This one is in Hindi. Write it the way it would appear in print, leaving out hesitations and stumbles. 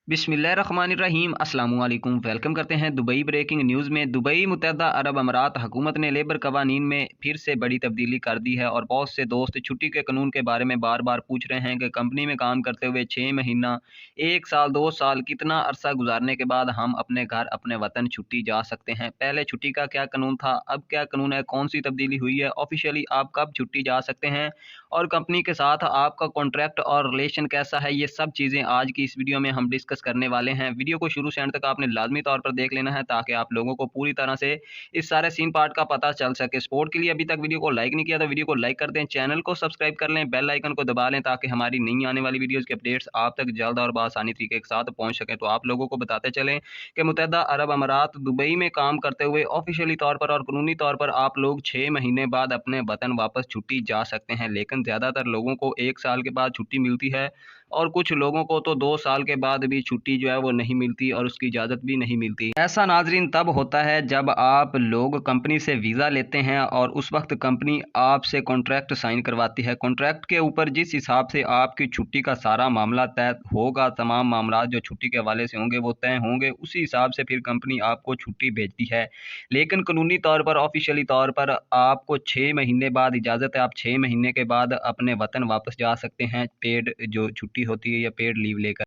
बिस्मिल्लाहिर्रहमानिर्रहीम अस्सलामुअलैकुम। वेलकम करते हैं दुबई ब्रेकिंग न्यूज़ में। दुबई मुत्तहदा अरब अमारात हुकूमत ने लेबर कवानीन में फिर से बड़ी तब्दीली कर दी है और बहुत से दोस्त छुट्टी के कानून के बारे में बार बार पूछ रहे हैं कि कंपनी में काम करते हुए 6 महीना, 1 साल, 2 साल कितना अरसा गुजारने के बाद हम अपने घर अपने वतन छुट्टी जा सकते हैं। पहले छुट्टी का क्या कानून था, अब क्या कानून है, कौन सी तब्दीली हुई है, ऑफिशियली आप कब छुट्टी जा सकते हैं और कंपनी के साथ आपका कॉन्ट्रैक्ट और रिलेशन कैसा है, ये सब चीज़ें आज की इस वीडियो में हम डिस्कस करने वाले हैं। वीडियो को शुरू से एंड तक आपने लाजमी तौर पर देख लेना है ताकि आप लोगों को पूरी तरह से इस सारे सीन पार्ट का पता चल सके। सपोर्ट के लिए अभी तक वीडियो को लाइक नहीं किया तो वीडियो को लाइक कर दें, चैनल को सब्सक्राइब कर लें, बेल आइकन को दबा लें ताकि हमारी नई आने वाली वीडियोज़ के अपडेट्स आप तक जल्द और बआसानी तरीके के साथ पहुँच सकें। तो आप लोगों को बताते चलें कि मुत्तहदा अरब अमारात दुबई में काम करते हुए ऑफिशियली तौर पर और कानूनी तौर पर आप लोग 6 महीने बाद अपने वतन वापस छुट्टी जा सकते हैं, लेकिन ज़्यादातर लोगों को 1 साल के बाद छुट्टी मिलती है और कुछ लोगों को तो 2 साल के बाद भी छुट्टी जो है वो नहीं मिलती और उसकी इजाज़त भी नहीं मिलती। ऐसा नाजरीन तब होता है जब आप लोग कंपनी से वीज़ा लेते हैं और उस वक्त कंपनी आपसे कॉन्ट्रैक्ट साइन करवाती है। कॉन्ट्रैक्ट के ऊपर जिस हिसाब से आपकी छुट्टी का सारा मामला तय होगा, तमाम मामला जो छुट्टी के हवाले से होंगे वो तय होंगे, उसी हिसाब से फिर कंपनी आपको छुट्टी भेजती है। लेकिन कानूनी तौर पर, ऑफिशियली तौर पर आपको 6 महीने बाद इजाज़त है, आप 6 महीने के बाद अपने वतन वापस जा सकते हैं पेड जो छुट्टी होती है या पेड लीव लेकर।